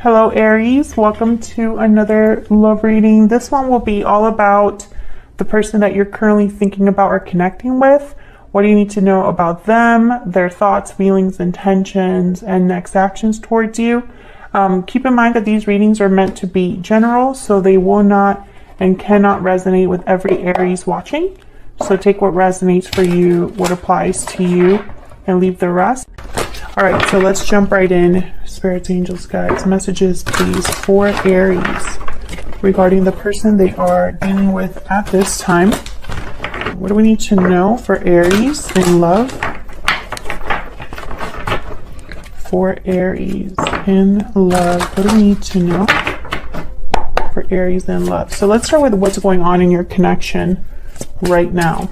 Hello Aries, welcome to another love reading. This one will be all about the person that you're currently thinking about or connecting with. What do you need to know about them, their thoughts, feelings, intentions, and next actions towards you? Keep in mind that these readings are meant to be general, so they will not and cannot resonate with every Aries watching. So take what resonates for you, what applies to you, and leave the rest. All right, so let's jump right in. Spirits, angels, guides, messages, please, for Aries regarding the person they are dealing with at this time. What do we need to know for Aries in love? For Aries in love, what do we need to know for Aries in love? So let's start with what's going on in your connection right now.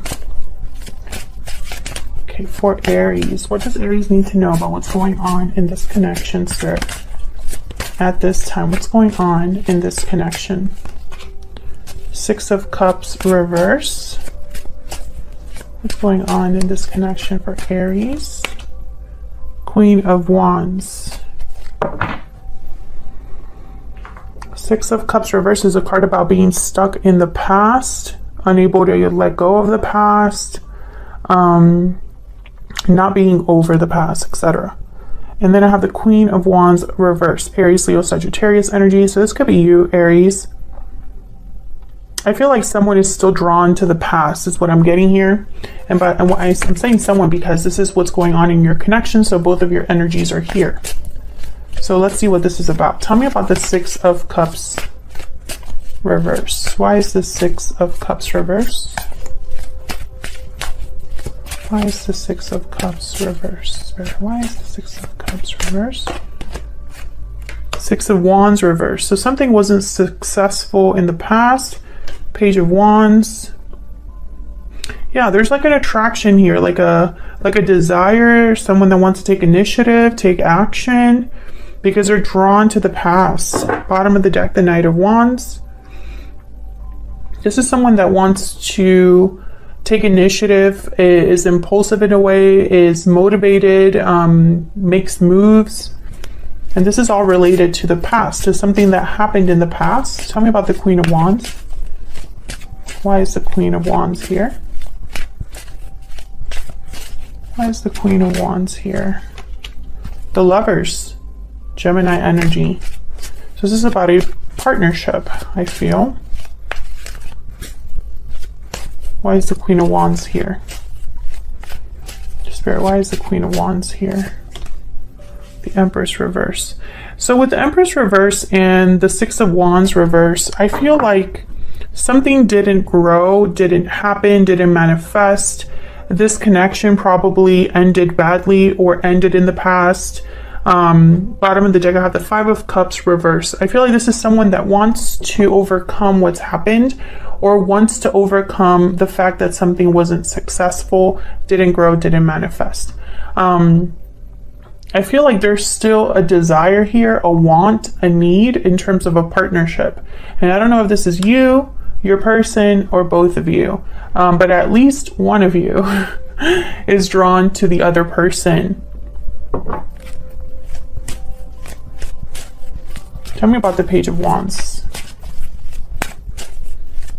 Okay, for Aries, what does Aries need to know about what's going on in this connection, sir? At this time, what's going on in this connection? Six of Cups reverse. What's going on in this connection for Aries? Queen of Wands. Six of Cups reverse is a card about being stuck in the past, unable to let go of the past, not being over the past, etc. And then I have the Queen of Wands reverse, Aries, Leo, Sagittarius energy. So this could be you, Aries. I feel like someone is still drawn to the past is what I'm getting here. And I'm saying someone because this is what's going on in your connection. So both of your energies are here. So let's see what this is about. Tell me about the Six of Cups reverse. Why is the Six of Cups reverse? Why is the Six of Cups reverse? Why is the Six of Cups reverse? Six of Wands reverse. So something wasn't successful in the past. Page of Wands. Yeah, there's like an attraction here, like a desire, someone that wants to take initiative, take action, because they're drawn to the past. Bottom of the deck, the Knight of Wands. This is someone that wants to take initiative, is impulsive in a way, is motivated, makes moves. And this is all related to the past, to something that happened in the past. Tell me about the Queen of Wands. Why is the Queen of Wands here? Why is the Queen of Wands here? The Lovers, Gemini energy. So this is about a partnership, I feel. Why is the Queen of Wands here? Spirit, why is the Queen of Wands here? The Empress reverse. So with the Empress reverse and the Six of Wands reverse, I feel like something didn't grow, didn't happen, didn't manifest. This connection probably ended badly or ended in the past. Bottom of the deck, I have the Five of Cups reverse. I feel like this is someone that wants to overcome what's happened or wants to overcome the fact that something wasn't successful, didn't grow, didn't manifest. I feel like there's still a desire here, a want, a need in terms of a partnership. And I don't know if this is you, your person, or both of you, but at least one of you is drawn to the other person. Tell me about the Page of Wands.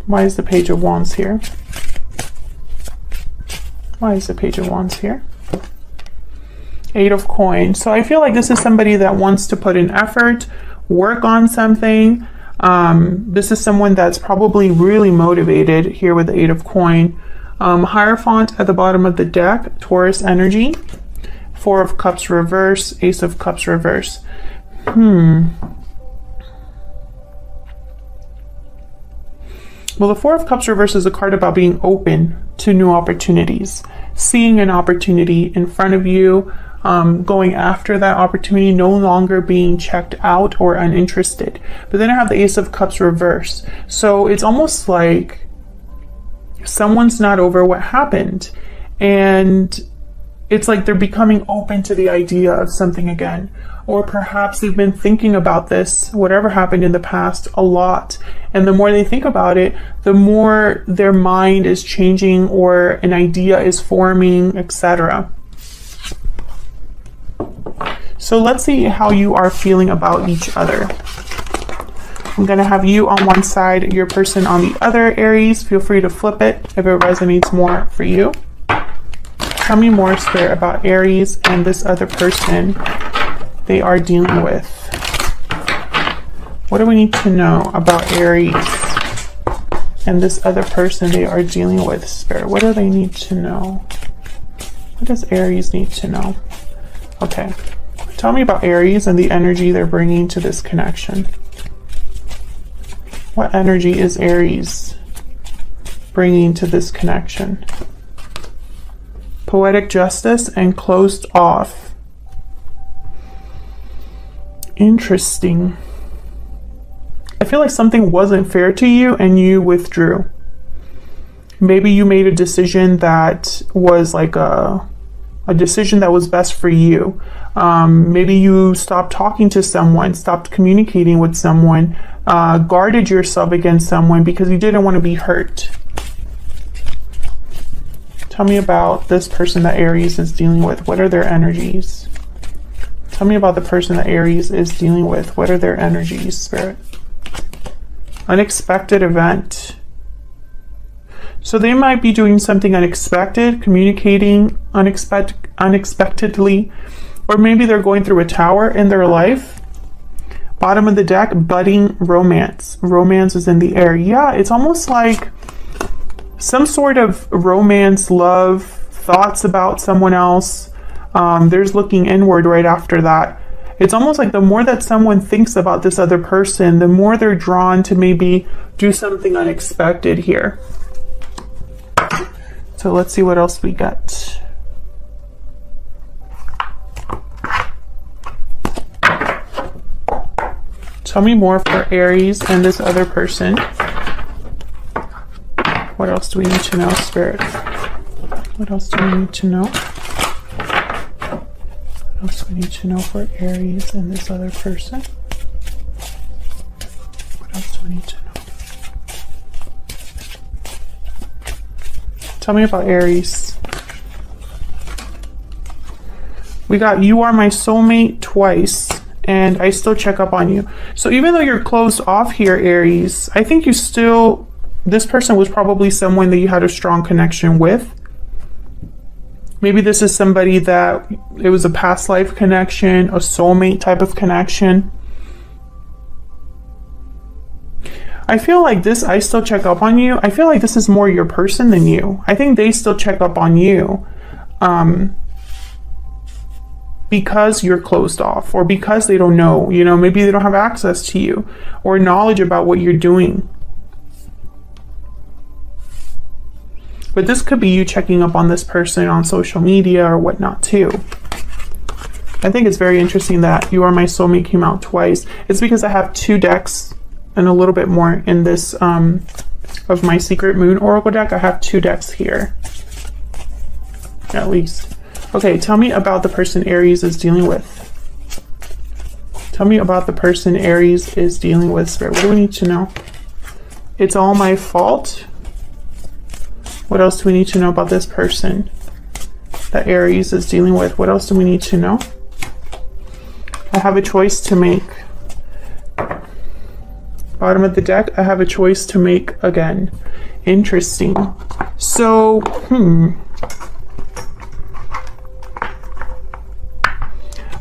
Why is the Page of Wands here? Why is the Page of Wands here? Eight of Coins. So I feel like this is somebody that wants to put in effort, work on something. This is someone that's probably really motivated here with the Eight of Coin. Hierophant at the bottom of the deck, Taurus energy. Four of Cups reverse, Ace of Cups reverse. Well, the Four of Cups reverse is a card about being open to new opportunities, seeing an opportunity in front of you, going after that opportunity, no longer being checked out or uninterested. But then I have the Ace of Cups reverse. So it's almost like someone's not over what happened. And it's like they're becoming open to the idea of something again. Or perhaps they've been thinking about this, whatever happened in the past, a lot. And the more they think about it, the more their mind is changing or an idea is forming, etc. So let's see how you are feeling about each other. I'm going to have you on one side, your person on the other, Aries. Feel free to flip it if it resonates more for you. Tell me more, Spirit, about Aries and this other person they are dealing with. What do we need to know about Aries and this other person they are dealing with, Spirit? What do they need to know? What does Aries need to know? Okay. Tell me about Aries and the energy they're bringing to this connection. What energy is Aries bringing to this connection? Poetic justice and closed off. Interesting. I feel like something wasn't fair to you and you withdrew. Maybe you made a decision that was like a decision that was best for you. Maybe you stopped talking to someone, stopped communicating with someone, guarded yourself against someone because you didn't want to be hurt. Tell me about this person that Aries is dealing with. What are their energies? Tell me about the person that Aries is dealing with. What are their energies, Spirit? Unexpected event. So they might be doing something unexpected, communicating unexpectedly, or maybe they're going through a tower in their life. Bottom of the deck, budding romance. Romance is in the air. Yeah, it's almost like some sort of romance, love, thoughts about someone else. There's looking inward right after that. It's almost like the more that someone thinks about this other person, the more they're drawn to maybe do something unexpected here. So let's see what else we got. Tell me more for Aries and this other person. What else do we need to know, Spirit? What else do we need to know? What else do we need to know for Aries and this other person? What else do we need to know? Tell me about Aries. We got you are my soulmate twice, and I still check up on you. So even though you're closed off here, Aries, I think you still, this person was probably someone that you had a strong connection with. Maybe this is somebody that it was a past life connection, a soulmate type of connection. I feel like this, I still check up on you. I feel like this is more your person than you. I think they still check up on you because you're closed off, or because they don't know, you know, maybe they don't have access to you or knowledge about what you're doing. But this could be you checking up on this person on social media or whatnot too. I think it's very interesting that You Are My Soulmate came out twice. It's because I have 2 decks and a little bit more in this of my Secret Moon Oracle deck. I have 2 decks here, at least. Okay, tell me about the person Aries is dealing with. Tell me about the person Aries is dealing with, Spirit. What do we need to know? It's all my fault. What else do we need to know about this person that Aries is dealing with? What else do we need to know? I have a choice to make. Bottom of the deck, I have a choice to make again. Interesting. So,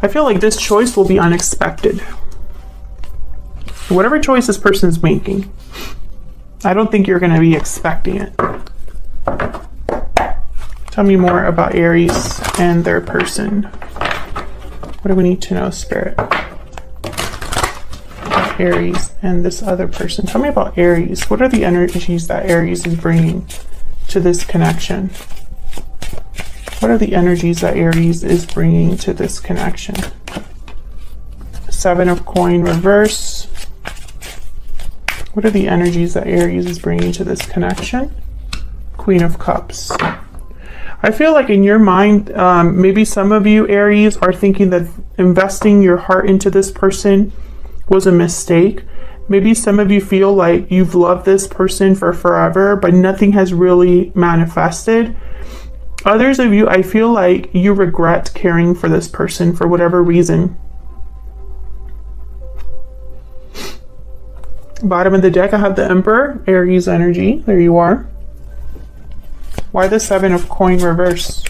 I feel like this choice will be unexpected. Whatever choice this person's making, I don't think you're going to be expecting it. Tell me more about Aries and their person. What do we need to know, Spirit? About Aries and this other person. Tell me about Aries. What are the energies that Aries is bringing to this connection? What are the energies that Aries is bringing to this connection? 7 of Coin reverse. What are the energies that Aries is bringing to this connection? Queen of Cups. I feel like in your mind, maybe some of you, Aries, are thinking that investing your heart into this person was a mistake. Maybe some of you feel like you've loved this person for forever, but nothing has really manifested. Others of you, I feel like you regret caring for this person for whatever reason. Bottom of the deck, I have the Emperor, Aries energy. There you are. Why the 7 of coin reverse?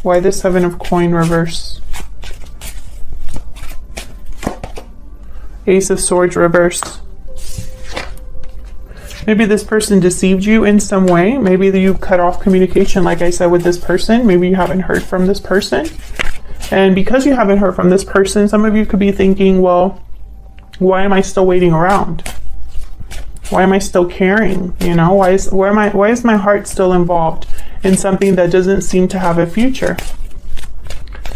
Why the 7 of coin reverse? Ace of Swords reverse. Maybe this person deceived you in some way. Maybe you cut off communication, like I said, with this person. Maybe you haven't heard from this person. And because you haven't heard from this person, some of you could be thinking, well, why am I still waiting around? Why am I still caring? You know, why is my heart still involved in something that doesn't seem to have a future?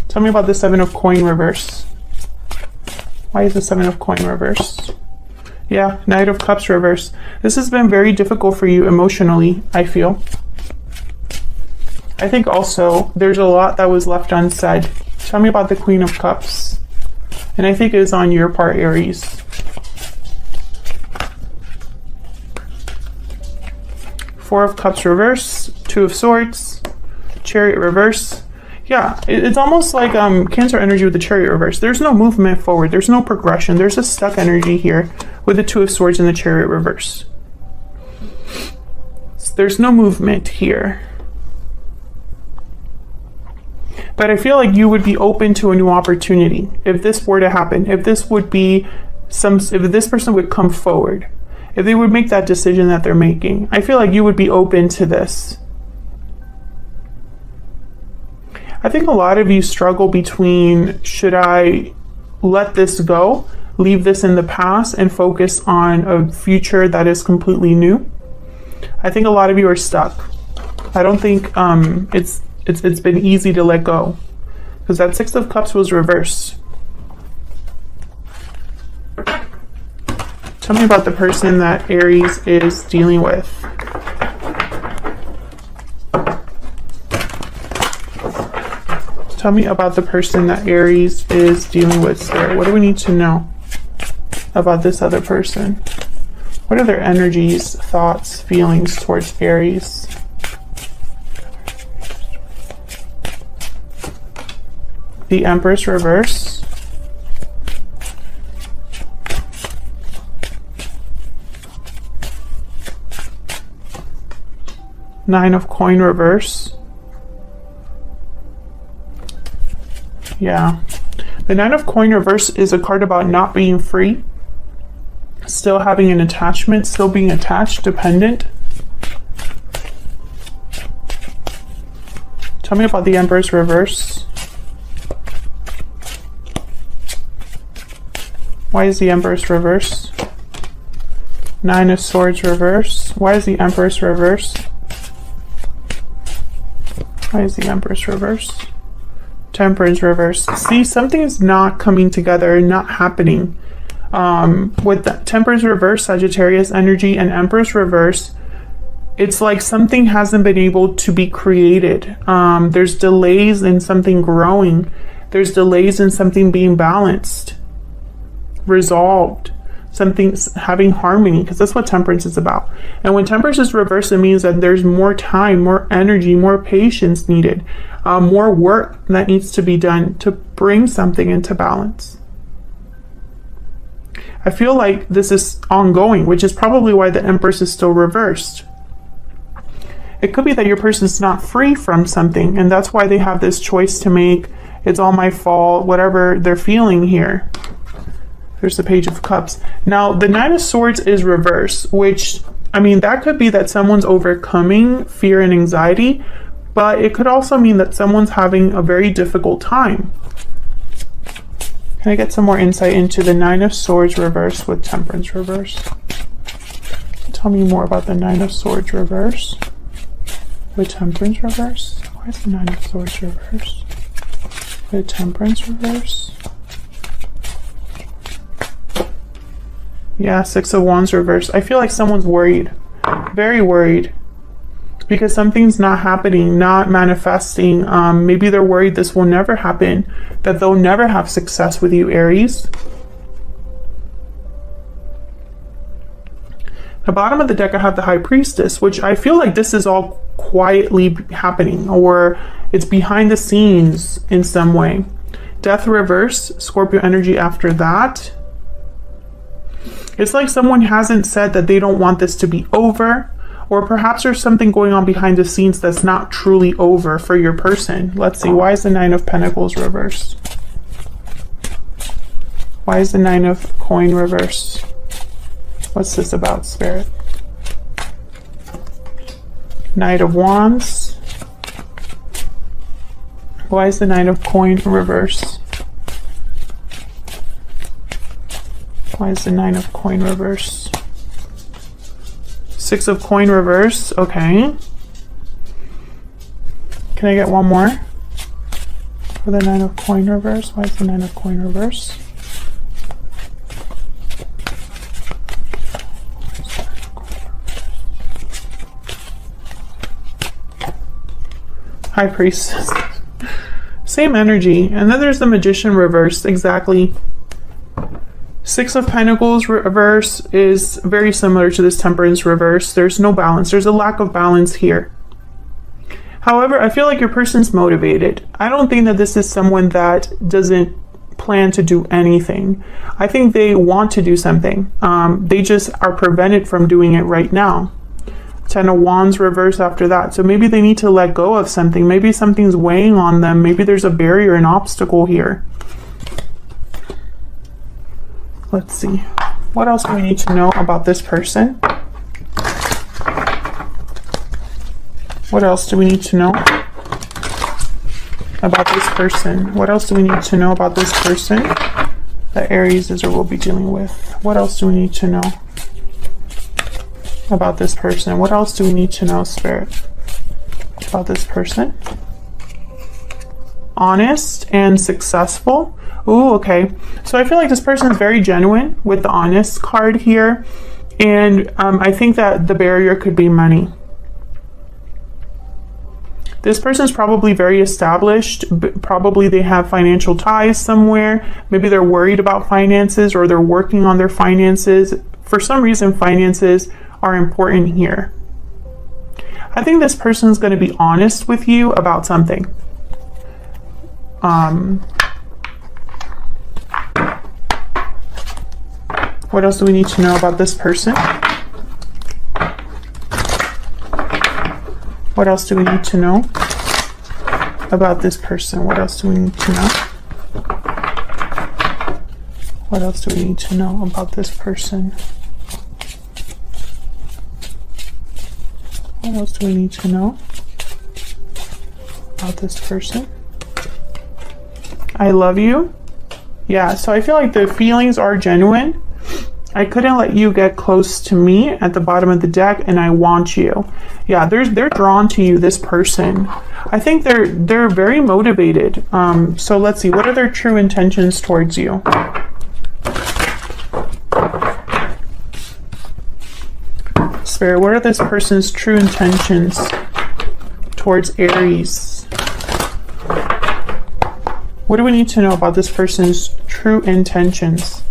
Tell me about the 7 of coin reverse. Why is the 7 of coin reverse? Yeah, Knight of Cups reverse. This has been very difficult for you emotionally, I feel. I think also there's a lot that was left unsaid. Tell me about the Queen of Cups. And I think it is on your part, Aries. Four of Cups reverse, 2 of Swords, Chariot reverse. Yeah, it's almost like Cancer energy with the Chariot reverse. There's no movement forward. There's no progression. There's a stuck energy here with the 2 of Swords and the Chariot reverse. There's no movement here. But I feel like you would be open to a new opportunity if this were to happen. If this would be if this person would come forward, if they would make that decision that they're making, I feel like you would be open to this. I think a lot of you struggle between, should I let this go, leave this in the past, and focus on a future that is completely new? I think a lot of you are stuck. I don't think it's been easy to let go, because that 6 of Cups was reversed. Tell me about the person that Aries is dealing with. Tell me about the person that Aries is dealing with, sir. What do we need to know about this other person? What are their energies, thoughts, feelings towards Aries? The Empress reverse. Nine of coin reverse. Yeah. The 9 of coin reverse is a card about not being free, still having an attachment, still being attached, dependent. Tell me about the Empress reverse. Why is the Empress reverse? 9 of Swords reverse. Why is the Empress reverse? Why is the Empress reverse? Temperance reverse. See, something is not coming together, not happening. With the Temperance reverse, Sagittarius energy, and Empress reverse, it's like something hasn't been able to be created. There's delays in something growing. There's delays in something being balanced, resolved, something having harmony, because that's what Temperance is about. And when Temperance is reversed, it means that there's more time, more energy, more patience needed, more work that needs to be done to bring something into balance. I feel like this is ongoing, which is probably why the Empress is still reversed. It could be that your person's not free from something, and that's why they have this choice to make. It's all my fault, whatever they're feeling here. There's the Page of Cups. Now, the 9 of Swords is reversed, which, I mean, that could be that someone's overcoming fear and anxiety, but it could also mean that someone's having a very difficult time. Can I get some more insight into the 9 of Swords reverse with Temperance reverse? Tell me more about the 9 of Swords reverse with Temperance reverse. Why is the 9 of Swords reverse with Temperance reverse? Yeah, 6 of Wands reverse. I feel like someone's worried, very worried, because something's not happening, not manifesting. Maybe they're worried this will never happen, that they'll never have success with you, Aries. The bottom of the deck, I have the High Priestess, which I feel like this is all quietly happening, or it's behind the scenes in some way. Death reverse, Scorpio energy after that. It's like someone hasn't said that they don't want this to be over, or perhaps there's something going on behind the scenes that's not truly over for your person. Let's see, why is the Nine of Pentacles reversed? Why is the Nine of Coin reversed? What's this about, Spirit? Knight of Wands. Why is the Nine of Coin reversed? Why is the Nine of Coin reversed? Six of Coin reverse. Okay. Can I get one more for the Nine of Coin reverse? Why is the Nine of Coin reverse? High Priestess. Same energy. And then there's the Magician reversed. Exactly. Six of Pentacles reverse is very similar to this Temperance reverse. There's no balance. There's a lack of balance here. However, I feel like your person's motivated. I don't think that this is someone that doesn't plan to do anything. I think they want to do something. They just are prevented from doing it right now. Ten of Wands reverse after that. So maybe they need to let go of something. Maybe something's weighing on them. Maybe there's a barrier, an obstacle here. Let's see. What else do we need to know about this person? What else do we need to know about this person? What else do we need to know about this person that Aries is or will be dealing with? What else do we need to know about this person? What else do we need to know, Spirit, about this person? Honest and successful. Ooh, okay. So I feel like this person is very genuine with the honest card here. And I think that the barrier could be money. This person is probably very established. Probably they have financial ties somewhere. Maybe they're worried about finances, or they're working on their finances. For some reason, finances are important here. I think this person is going to be honest with you about something. What else do we need to know about this person? What else do we need to know about this person? What else do we need to know? What else do we need to know about this person? What else do we need to know about this person? I love you. Yeah, so I feel like the feelings are genuine. I couldn't let you get close to me at the bottom of the deck, and I want you. Yeah, they're drawn to you, this person. I think they're very motivated. So let's see, what are their true intentions towards you? Spirit, what are this person's true intentions towards Aries? What do we need to know about this person's true intentions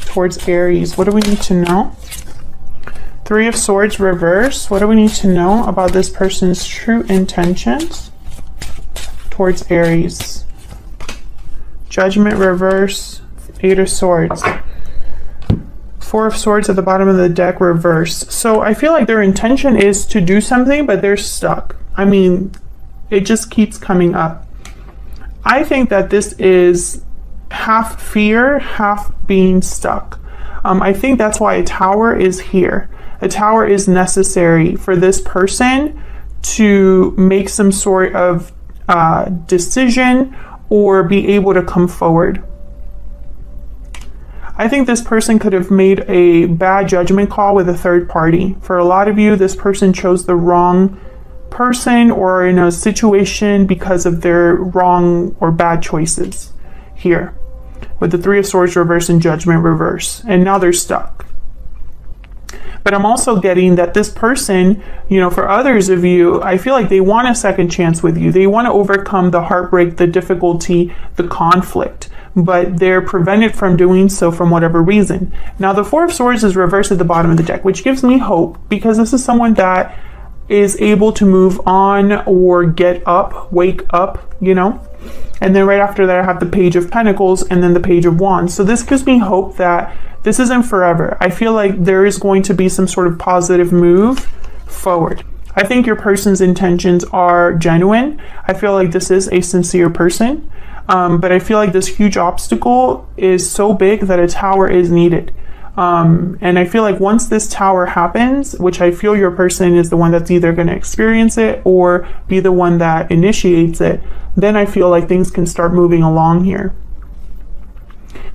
towards Aries? What do we need to know? Three of Swords reverse. What do we need to know about this person's true intentions towards Aries? Judgment reverse. Eight of Swords. Four of Swords at the bottom of the deck reverse. So I feel like their intention is to do something, but they're stuck. I mean, it just keeps coming up. I think that this is half fear, half being stuck. I think that's why a tower is here. A tower is necessary for this person to make some sort of decision or be able to come forward. I think this person could have made a bad judgment call with a third party. For a lot of you, this person chose the wrong person or in a situation because of their wrong or bad choices here. With the Three of Swords reverse and Judgment reverse. And now they're stuck. But I'm also getting that this person, you know, for others of you, I feel like they want a second chance with you. They want to overcome the heartbreak, the difficulty, the conflict. But they're prevented from doing so from whatever reason. Now, the Four of Swords is reversed at the bottom of the deck, which gives me hope because this is someone that is able to move on or get up, wake up, you know. And then right after that, I have the Page of Pentacles and then the Page of Wands. So this gives me hope that this isn't forever. I feel like there is going to be some sort of positive move forward. I think your person's intentions are genuine. I feel like this is a sincere person. But I feel like this huge obstacle is so big that a tower is needed. And I feel like once this tower happens, which I feel your person is the one that's either going to experience it or be the one that initiates it, then I feel like things can start moving along here.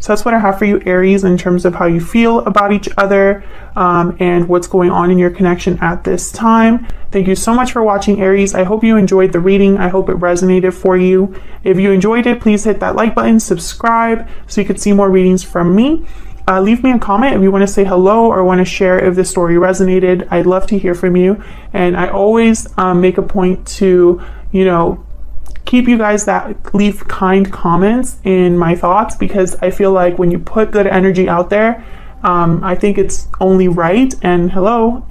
So that's what I have for you, Aries, in terms of how you feel about each other and what's going on in your connection at this time. Thank you so much for watching, Aries. I hope you enjoyed the reading. I hope it resonated for you. If you enjoyed it, please hit that like button, subscribe so you can see more readings from me. Leave me a comment if you want to say hello or want to share if the story resonated. I'd love to hear from you. And I always make a point to, you know, keep you guys that leave kind comments in my thoughts, because I feel like when you put good energy out there, I think it's only right. And hello,